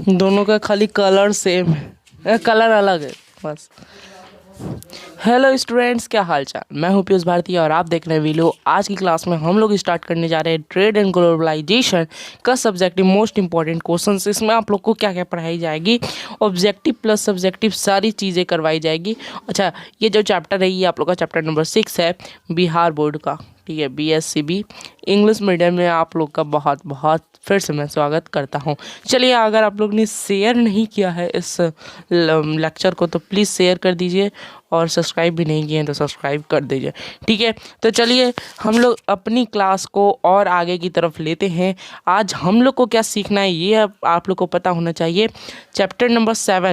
दोनों का खाली कलर सेम है, कलर अलग है बस। हेलो स्टूडेंट्स, क्या हाल चाल। मैं हूं पीयूष भारती और आप देख रहे हैं वीडियो। आज की क्लास में हम लोग स्टार्ट करने जा रहे हैं ट्रेड एंड ग्लोबलाइजेशन का सब्जेक्टिव मोस्ट इंपॉर्टेंट क्वेश्चन। इसमें आप लोग को क्या क्या पढ़ाई जाएगी, ऑब्जेक्टिव प्लस सब्जेक्टिव सारी चीज़ें करवाई जाएगी। अच्छा, ये जो चैप्टर है ये आप लोग का चैप्टर नंबर 6 है बिहार बोर्ड का, ठीक है, BSCB इंग्लिश मीडियम में आप लोग का बहुत बहुत फिर से मैं स्वागत करता हूं। चलिए, अगर आप लोग ने शेयर नहीं किया है इस लेक्चर को तो प्लीज़ शेयर कर दीजिए और सब्सक्राइब भी नहीं किए हैं तो सब्सक्राइब कर दीजिए, ठीक है। तो चलिए हम लोग अपनी क्लास को और आगे की तरफ लेते हैं। आज हम लोग को क्या सीखना है ये आप लोग को पता होना चाहिए। चैप्टर नंबर 7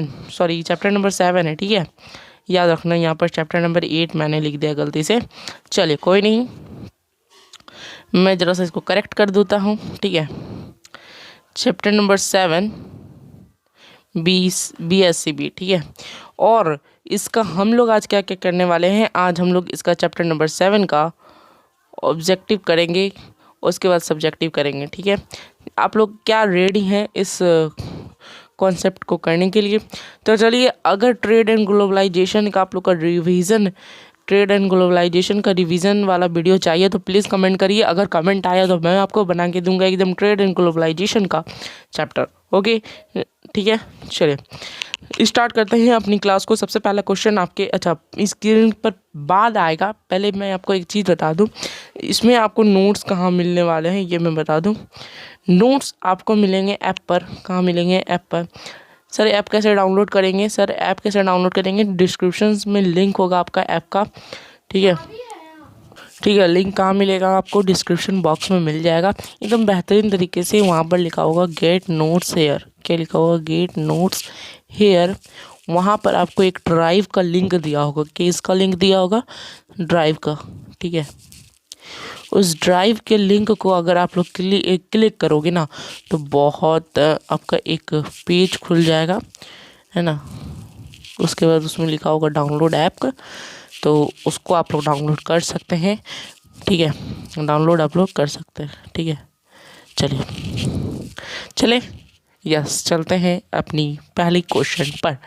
है, ठीक है। याद रखना, यहाँ पर चैप्टर नंबर 8 मैंने लिख दिया गलती से। चलिए कोई नहीं, मैं ज़रा सा इसको करेक्ट कर देता हूँ, ठीक है। चैप्टर नंबर 7 BSCB, ठीक है। और इसका हम लोग आज क्या क्या करने वाले हैं, आज हम लोग इसका चैप्टर नंबर 7 का ऑब्जेक्टिव करेंगे, उसके बाद सब्जेक्टिव करेंगे, ठीक है। आप लोग क्या रेडी हैं इस कॉन्सेप्ट को करने के लिए? तो चलिए, अगर ट्रेड एंड ग्लोबलाइजेशन का आप लोग का रिवीजन वाला वीडियो चाहिए तो प्लीज़ कमेंट करिए। अगर कमेंट आया तो मैं आपको बना के दूंगा एकदम ट्रेड एंड ग्लोबलाइजेशन का चैप्टर, ओके, ठीक है। चलिए स्टार्ट करते हैं अपनी क्लास को। सबसे पहला क्वेश्चन आपके, अच्छा स्क्रीन पर बाद आएगा, पहले मैं आपको एक चीज़ बता दूं, इसमें आपको नोट्स कहाँ मिलने वाले हैं ये मैं बता दूं। नोट्स आपको मिलेंगे ऐप पर। कहाँ मिलेंगे? ऐप पर। सर ऐप कैसे डाउनलोड करेंगे? सर ऐप कैसे डाउनलोड करेंगे? डिस्क्रिप्शन में लिंक होगा आपका ऐप का, ठीक है, ठीक है। लिंक कहाँ मिलेगा आपको? डिस्क्रिप्शन बॉक्स में मिल जाएगा एकदम बेहतरीन तरीके से। वहाँ पर लिखा होगा गेट नोट्स हेयर। क्या लिखा होगा? Get notes here. वहाँ पर आपको एक ड्राइव का लिंक दिया होगा। किसका लिंक दिया होगा? ड्राइव का, ठीक है। उस ड्राइव के लिंक को अगर आप लोग क्लिक करोगे ना तो बहुत आपका एक पेज खुल जाएगा, है ना। उसके बाद उसमें लिखा होगा डाउनलोड ऐप का, तो उसको आप लोग डाउनलोड कर सकते हैं, ठीक है। डाउनलोड आप लोग कर सकते हैं, ठीक है। चले यस, चलते हैं अपनी पहली क्वेश्चन पर।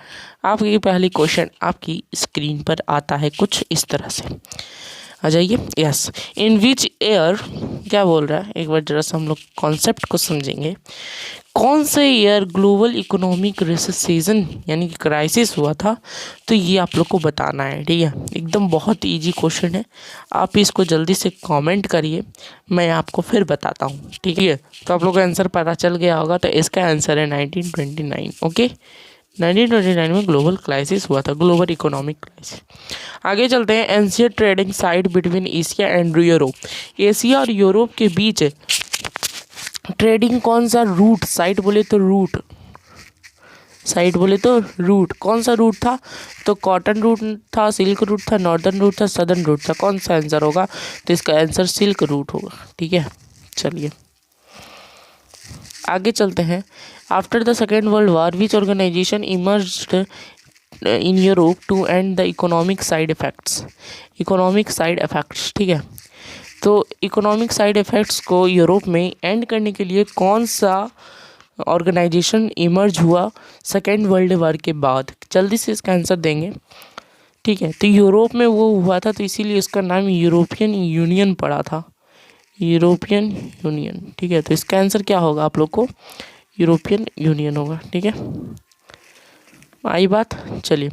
आपकी पहली क्वेश्चन आपकी स्क्रीन पर आता है कुछ इस तरह से। आ जाइए। यस, इन विच ईयर, क्या बोल रहा है एक बार जरा सा हम लोग कॉन्सेप्ट को समझेंगे। कौन से ईयर ग्लोबल इकोनॉमिक रिसेशन यानी कि क्राइसिस हुआ था? तो ये आप लोग को बताना है, ठीक है। एकदम बहुत इजी क्वेश्चन है, आप इसको जल्दी से कमेंट करिए, मैं आपको फिर बताता हूँ, ठीक है। तो आप लोग का आंसर पता चल गया होगा, तो इसका आंसर है 1929, ओके। 1929 में ग्लोबल क्राइसिस हुआ था, ग्लोबल इकोनॉमिक क्राइसिस। आगे चलते हैं। Ancient trading site between Asia and Europe. Asia और यूरोप के बीच ट्रेडिंग कौन सा रूट, साइट बोले तो रूट, साइट बोले तो रूट, कौन सा रूट था? तो कॉटन रूट था, सिल्क रूट था, नॉर्दर्न रूट था, सदर्न रूट था। कौन सा आंसर होगा? तो इसका आंसर सिल्क रूट होगा, ठीक है। चलिए आगे चलते हैं। After the second world war which organisation emerged in Europe to end the economic side effects. Economic side effects, ठीक है। तो इकोनॉमिक साइड इफ़ेक्ट्स को यूरोप में एंड करने के लिए कौन सा ऑर्गेनाइजेशन इमर्ज हुआ सेकेंड वर्ल्ड वॉर के बाद? जल्दी से इसका आंसर देंगे, ठीक है। तो यूरोप में वो हुआ था, तो इसीलिए इसका नाम यूरोपियन यूनियन पड़ा था, यूरोपियन यूनियन, ठीक है। तो इसका आंसर क्या होगा आप लोग को? यूरोपियन यूनियन होगा, ठीक है। आई बात। चलिए,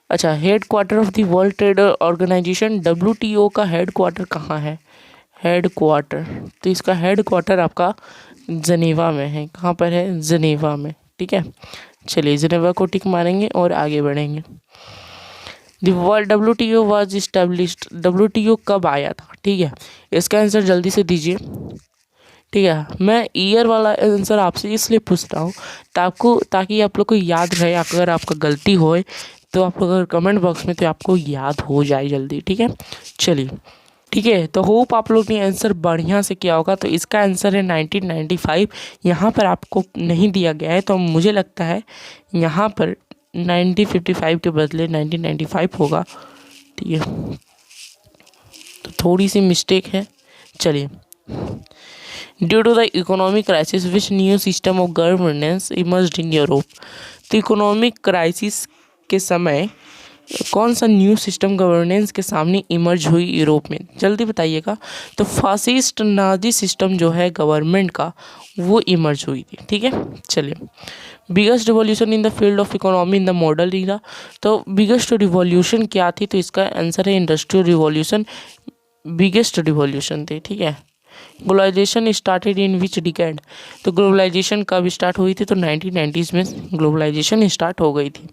अच्छा, headquarter of the world trade organisation WTO का हेड क्वार्टर कहाँ है? हेड क्वार्टर, तो इसका हेड क्वार्टर आपका जनेवा में है। कहाँ पर है? जनेवा में, ठीक है। चलिए जनेवा को टिक मारेंगे और आगे बढ़ेंगे। The world WTO was established. WTO कब आया था? ठीक है, इसका आंसर जल्दी से दीजिए, ठीक है। मैं ईयर वाला आंसर आपसे इसलिए पूछ रहा हूँ ताकि आप लोग को याद रहे। अगर आपका गलती होए तो आप अगर कमेंट बॉक्स में तो आपको याद हो जाए जल्दी, ठीक है। चलिए, ठीक है। तो होप आप लोग ने आंसर बढ़िया से किया होगा। तो इसका आंसर है 1995। यहाँ पर आपको नहीं दिया गया है, तो मुझे लगता है यहाँ पर 1955 के बदले 1995 होगा, ठीक है। तो थोड़ी सी मिस्टेक है। चलिए, due to the economic crisis which new system of governance emerged in Europe. तो इकोनॉमिक क्राइसिस के समय कौन सा न्यू सिस्टम गवर्नेंस के सामने इमर्ज हुई यूरोप में, जल्दी बताइएगा। तो फासिस्ट नाजी सिस्टम जो है गवर्नमेंट का वो इमर्ज हुई थी, ठीक है। चलिए, biggest revolution in the field of economy in the model era. तो बिगेस्ट रिवॉल्यूशन क्या थी, तो इसका आंसर है इंडस्ट्रियल रिवॉल्यूशन, बिगेस्ट रिवॉल्यूशन थी, ठीक है। Globalisation started in which decade. तो ग्लोबलाइजेशन कब स्टार्ट हुई थी, तो 1990s में ग्लोबलाइजेशन स्टार्ट हो गई थी।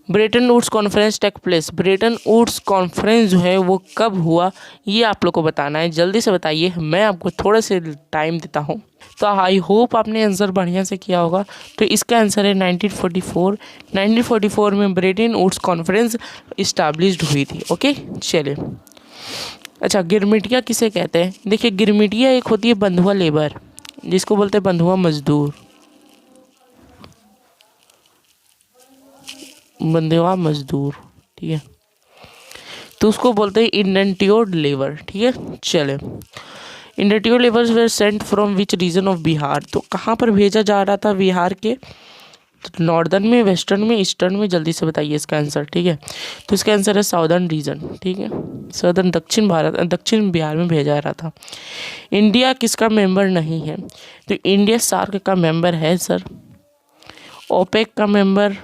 Bretton Woods conference take place. Bretton Woods conference जो है वो कब हुआ, ये आप लोग को बताना है, जल्दी से बताइए, मैं आपको थोड़े से टाइम देता हूँ। तो आई होप आपने आंसर बढ़िया से किया होगा। तो इसका आंसर है 1944। 1944 में ब्रेटन वुड्स कॉन्फ्रेंस इस्टेब्लिश्ड हुई थी। ओके, चलिए। अच्छा, गिरमिटिया किसे कहते हैं? देखिए, गिरमिटिया एक होती है बंधुआ लेबर, जिसको बोलते हैं बंधुआ मजदूर, बंधुआ मजदूर, ठीक है। तो उसको बोलते हैं इंडेंट्योर्ड लेबर, ठीक है। चले, indentured labours were sent from which region of Bihar. तो कहाँ पर भेजा जा रहा था बिहार के? तो नॉर्दर्न में, वेस्टर्न में, ईस्टर्न में, जल्दी से बताइए इसका आंसर, ठीक है। तो इसका आंसर है साउदर्न रीजन, ठीक है। साउदर्न, दक्षिण भारत, दक्षिण बिहार में भेजा रहा था। इंडिया किसका मेंबर नहीं है? तो इंडिया सार्क का मेंबर है सर। ओपेक का मेंबर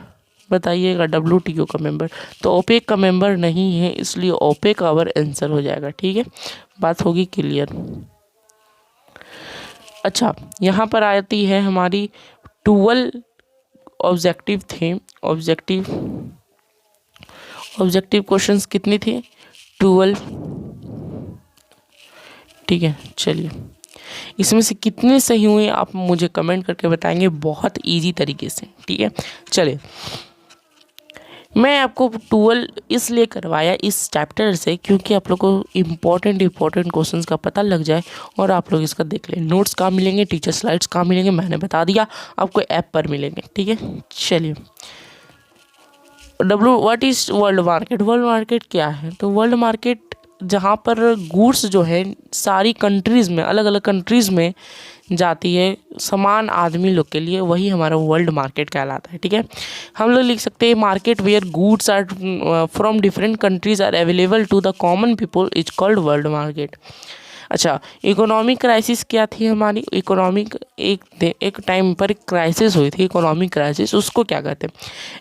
बताइएगा, WTO का मेंबर। तो ओपेक का मेंबर नहीं है, इसलिए ओपेक आवर आंसर हो जाएगा, ठीक है। बात होगी क्लियर। अच्छा, यहाँ पर आती है हमारी 12 ऑब्जेक्टिव थे। ऑब्जेक्टिव क्वेश्चंस कितनी थी? 12, ठीक है। चलिए, इसमें से कितने सही हुए आप मुझे कमेंट करके बताएंगे, बहुत इजी तरीके से, ठीक है। चलिए, मैं आपको 12 इसलिए करवाया इस चैप्टर से क्योंकि आप लोग को इम्पोर्टेंट क्वेश्चंस का पता लग जाए और आप लोग इसका देख लें। नोट्स कहाँ मिलेंगे, टीचर स्लाइड्स कहाँ मिलेंगे, मैंने बता दिया, आपको ऐप पर मिलेंगे, ठीक है। चलिए, what is world market? World market क्या है? तो वर्ल्ड मार्केट जहाँ पर गुड्स जो है सारी कंट्रीज़ में, अलग अलग कंट्रीज़ में जाती है समान आदमी लोग के लिए, वही हमारा वर्ल्ड मार्केट कहलाता है, ठीक है। हम लोग लिख सकते हैं market where goods are from different countries are available to the common people is called world market. अच्छा, इकोनॉमिक क्राइसिस क्या थी हमारी? इकोनॉमिक एक टाइम पर क्राइसिस हुई थी, इकोनॉमिक क्राइसिस, उसको क्या कहते हैं?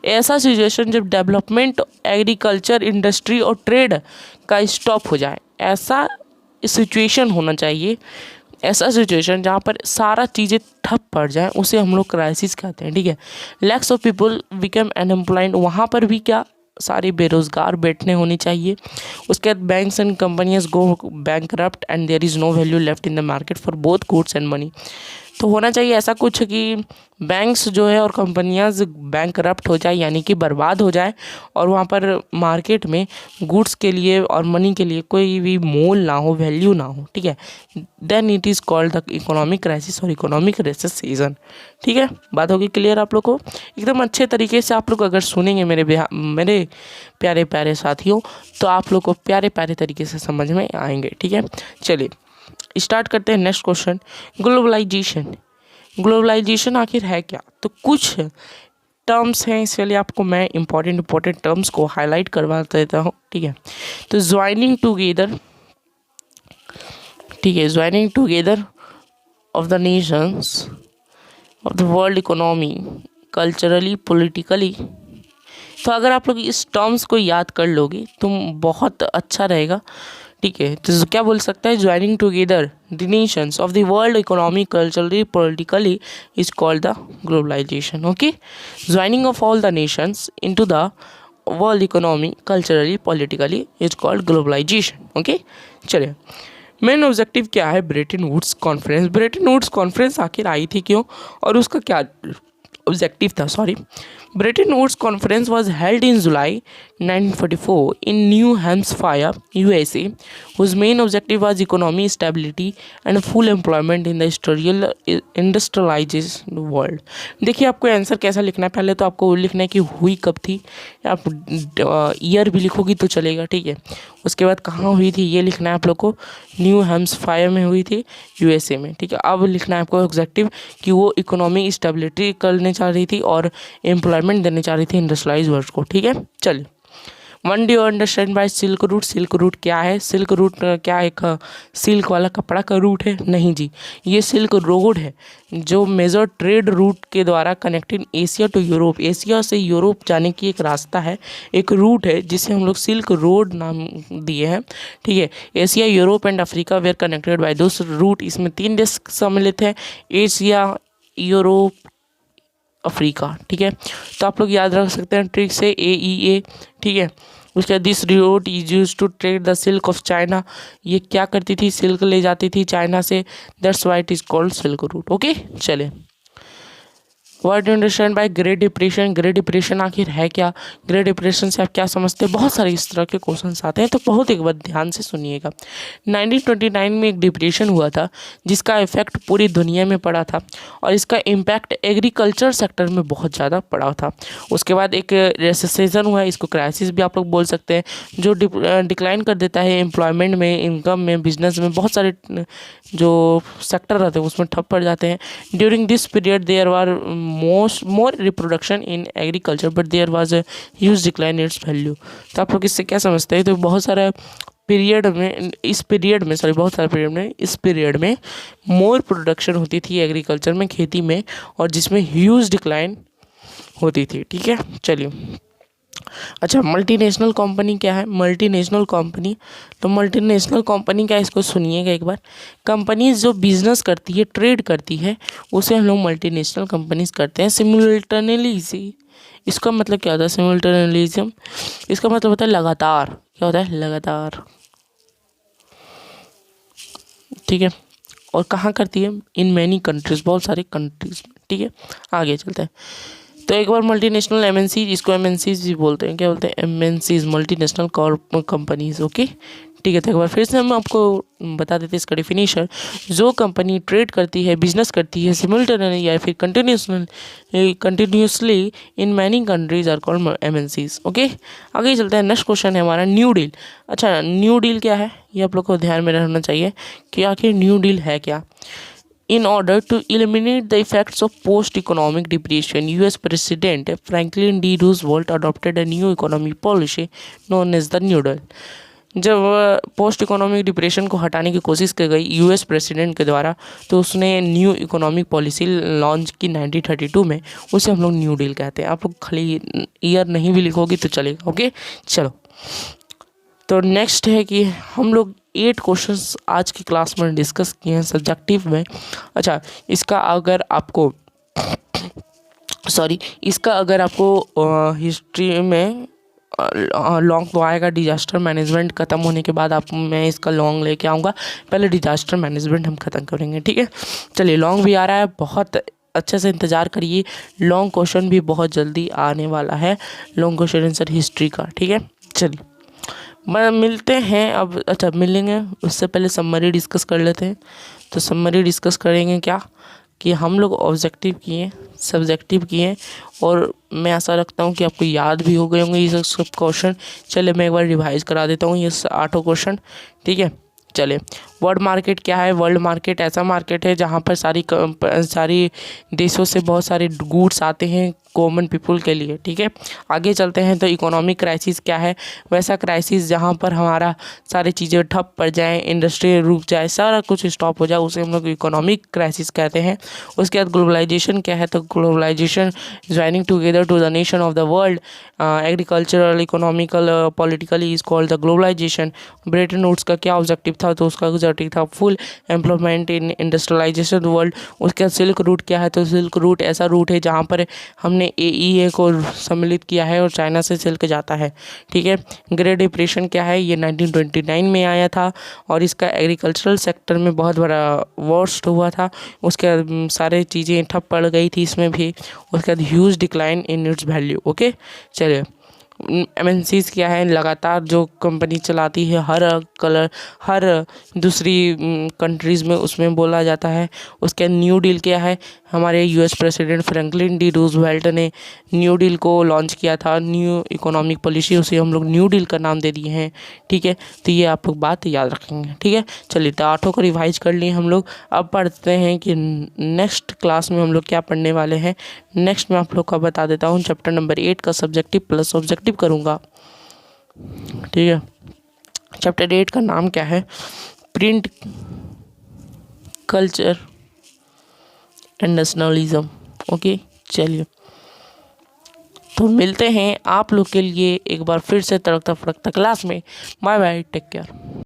ऐसा सिचुएशन जब डेवलपमेंट, एग्रीकल्चर, इंडस्ट्री और ट्रेड का स्टॉप हो जाए, ऐसा सिचुएशन होना चाहिए, ऐसा सिचुएशन जहाँ पर सारा चीज़ें ठप पड़ जाए, उसे हम लोग क्राइसिस कहते हैं, ठीक है। Lakhs of people become unemployed, वहाँ पर भी क्या सारे बेरोजगार बैठने होने चाहिए। उसके बाद banks and companies go bankrupt and there is no value left in the market for both goods and money. तो होना चाहिए ऐसा कुछ कि बैंक्स जो है और कंपनियां बैंकरप्ट हो जाए, यानी कि बर्बाद हो जाए, और वहाँ पर मार्केट में गुड्स के लिए और मनी के लिए कोई भी मोल ना हो, वैल्यू ना हो, ठीक है। Then it is called the economic crisis और इकोनॉमिक रिसेशन, ठीक है। बात होगी क्लियर आप लोग को? एकदम अच्छे तरीके से आप लोग अगर सुनेंगे मेरे प्यारे प्यारे साथियों, तो आप लोग को प्यारे प्यारे तरीके से समझ में आएंगे, ठीक है। चलिए, स्टार्ट करते हैं नेक्स्ट क्वेश्चन। ग्लोबलाइजेशन आखिर है क्या? तो कुछ टर्म्स हैं, इसलिए आपको मैं इंपॉर्टेंट टर्म्स को हाईलाइट करवा देता हूँ, ठीक है। तो ज्वाइनिंग टुगेदर, ठीक है, joining together of the nations of the world economy culturally, politically. तो अगर आप लोग इस टर्म्स को याद कर लोगे तो बहुत अच्छा रहेगा, ठीक है। तो क्या बोल सकता है? Joining together the nations of the world economy culturally politically is called the globalisation. Okay, joining of all the nations into the world economy culturally politically is called globalisation. Okay, चलिए, मेन ऑब्जेक्टिव क्या है Bretton Woods conference? Bretton Woods conference आखिर आई थी क्यों और उसका क्या ऑब्जेक्टिव था, sorry. Bretton Woods conference was held in July 1944 in New Hampshire, USA, whose main objective was economy stability and full employment in the industrialized world। देखिए आपको आंसर कैसा लिखना है, पहले तो आपको वो लिखना है कि हुई कब थी, आप ईयर भी लिखोगी तो चलेगा, ठीक है। उसके बाद कहाँ हुई थी ये लिखना है आप लोग को, न्यू हैम्पशायर में हुई थी, यूएसए में, ठीक है। अब लिखना है आपको ऑब्जेक्टिव कि वो इकोनॉमी स्टेबिलिटी करने चाह रही थी और एम्प्लॉयमेंट देने चाह रही थी इंडस्ट्रियलाइज वर्ल्ड को, ठीक है। चलिए, one do you understand by silk route. Silk route क्या है? सिल्क रूट क्या एक सिल्क वाला कपड़ा का रूट है? नहीं जी, ये सिल्क रोड है जो मेजर ट्रेड रूट के द्वारा connecting Asia to Europe, Asia से यूरोप जाने की एक रास्ता है, एक रूट है जिसे हम लोग सिल्क रोड नाम दिए हैं, ठीक है। Asia, Europe and Africa were connected by those route. इसमें 3 देश सम्मिलित है, एशिया, यूरोप, अफ्रीका, ठीक है। तो आप लोग याद रख सकते हैं ट्रिक से AEA, ठीक है। उसके बाद this route is use to trade the silk of China. ये क्या करती थी? सिल्क ले जाती थी चाइना से, that's why it is called silk route. Okay, चले। What do understand by Great Depression. Great Depression आखिर है क्या? ग्रेट डिप्रेशन से आप क्या समझते हैं? बहुत सारे इस तरह के क्वेश्चंस आते हैं, तो बहुत एक बार ध्यान से सुनिएगा। 1929 में एक डिप्रेशन हुआ था जिसका इफेक्ट पूरी दुनिया में पड़ा था और इसका इम्पैक्ट एग्रीकल्चर सेक्टर में बहुत ज़्यादा पड़ा था। उसके बाद एक रिसेशन हुआ, इसको क्राइसिस भी आप लोग बोल सकते हैं, जो डिक्लाइन कर देता है एम्प्लॉयमेंट में, इनकम में, बिजनेस में, बहुत सारे जो सेक्टर रहते हैं उसमें ठप पड़ जाते हैं। During this period there were more reproduction in agriculture but there was a huge decline in its value। तो आप लोग इससे क्या समझते हैं? तो बहुत सारा पीरियड में, इस पीरियड में, सॉरी बहुत सारे पीरियड में, इस पीरियड में मोर प्रोडक्शन होती थी एग्रीकल्चर में, खेती में, और जिसमें ह्यूज डिक्लाइन होती थी, ठीक है। चलिए, अच्छा, मल्टीनेशनल कंपनी क्या है? मल्टीनेशनल कंपनी, तो मल्टीनेशनल कंपनी क्या है इसको सुनिएगा एक बार। कंपनीज जो बिजनेस करती है, ट्रेड करती है, उसे हम लोग मल्टीनेशनल कंपनीज करते हैं। सिमुलटेनियसली, इसका मतलब क्या होता है? सिमुलटेनियलिज्म, इसका मतलब होता है लगातार। क्या होता है? लगातार, ठीक है। और कहाँ करती है? इन मैनी कंट्रीज, बहुत सारी कंट्रीज में, ठीक है। आगे चलते हैं। तो एक बार मल्टीनेशनल एमएनसी, इसको एमएनसीज भी बोलते हैं, क्या बोलते हैं? एमएनसीज, मल्टीनेशनल कंपनीज, ओके, ठीक है। तो एक बार फिर से हम आपको बता देते हैं इसका डेफिनेशन। जो कंपनी ट्रेड करती है, बिजनेस करती है सिमुलटेनियसली या फिर continuously in many countries are called MNCs, okay. आगे चलते हैं, नेक्स्ट क्वेश्चन है हमारा न्यू डील। अच्छा, न्यू डील क्या है ये आप लोग को ध्यान में रहना चाहिए कि आखिर न्यू डील है क्या। In order to eliminate the effects of post-economic depression, US President Franklin D. Roosevelt adopted a new economic policy known as the New Deal। जब पोस्ट इकोनॉमिक डिप्रेशन को हटाने की कोशिश की गई यूएस प्रेसिडेंट के द्वारा, तो उसने न्यू इकोनॉमिक पॉलिसी लॉन्च की 1932 में, उसे हम लोग न्यू डील कहते हैं। आप लोग खाली ईयर नहीं भी लिखोगी तो चलेगा, ओके। चलो, तो नेक्स्ट है कि हम लोग 8 क्वेश्चंस आज की क्लास में डिस्कस किए हैं सब्जेक्टिव में। अच्छा, इसका अगर आपको हिस्ट्री में लॉन्ग तो आएगा, डिजास्टर मैनेजमेंट ख़त्म होने के बाद आप मैं इसका लॉन्ग लेके आऊँगा। पहले डिजास्टर मैनेजमेंट हम ख़त्म करेंगे, ठीक है। चलिए, लॉन्ग भी आ रहा है, बहुत अच्छे से इंतज़ार करिए। लॉन्ग क्वेश्चन भी बहुत जल्दी आने वाला है, लॉन्ग क्वेश्चन आंसर हिस्ट्री का, ठीक है। चलिए, मिलते हैं अब। अच्छा, मिलेंगे उससे पहले समरी डिस्कस कर लेते हैं। तो समरी डिस्कस करेंगे क्या कि हम लोग ऑब्जेक्टिव किए, सब्जेक्टिव किए, और मैं ऐसा रखता हूँ कि आपको याद भी हो गए होंगे ये सब क्वेश्चन। चलिए, मैं एक बार रिवाइज करा देता हूँ ये 8 क्वेश्चन, ठीक है। चलिए, वर्ल्ड मार्केट क्या है? वर्ल्ड मार्केट ऐसा मार्केट है जहाँ पर सारी देशों से बहुत सारे गुड्स आते हैं कॉमन पीपल के लिए, ठीक है। आगे चलते हैं। तो इकोनॉमिक क्राइसिस क्या है? वैसा क्राइसिस जहाँ पर हमारा सारी चीज़ें ठप पड़ जाएँ, इंडस्ट्री रुक जाए, सारा कुछ स्टॉप हो जाए, उसे हम लोग इकोनॉमिक क्राइसिस कहते हैं। उसके बाद ग्लोबलाइजेशन क्या है? तो globalisation joining together to the nation of the world, agricultural, economical, politically is called the globalisation. Bretton Woods का क्या ऑब्जेक्टिव था? तो उसका जो और ठीक था। Full employment in industrialisation world. उसका सिल्क रूट क्या है, तो सिल्क रूट ऐसा रूट है जहाँ पर हमने AEA को सम्मिलित किया है और चाइना से सिल्क जाता है, ठीक है। ग्रेट डिप्रेशन क्या है, ये 1929 में आया था और इसका एग्रीकल्चरल सेक्टर में बहुत बड़ा वर्स्ट हुआ था। उसके बाद सारे चीज़ें ठप पड़ गई थी इसमें भी। उसके बाद huge decline in its value. Okay, चलिए। MNCs क्या है, लगातार जो कंपनी चलाती है हर दूसरी कंट्रीज़ में, उसमें बोला जाता है। उसके न्यू डील क्या है, हमारे US president Franklin D Roosevelt ने न्यू डील को लॉन्च किया था। न्यू इकोनॉमिक पॉलिसी, उसे हम लोग न्यू डील का नाम दे दिए हैं, ठीक है। तो ये आप लोग बात याद रखेंगे, ठीक है। चलिए, तो 8 को रिवाइज कर लिए हम लोग। अब पढ़ते हैं कि नेक्स्ट क्लास में हम लोग क्या पढ़ने वाले हैं। नेक्स्ट मैं आप लोग को बता देता हूँ, चैप्टर नंबर 8 का सब्जेक्टिव प्लस ऑब्जेक्टिव करूँगा, ठीक है। चैप्टर 8 का नाम क्या है, print culture and nationalism. Okay, चलिए, तो मिलते हैं आप लोग के लिए एक बार फिर से तड़कता फड़कता क्लास में। Bye bye, take care.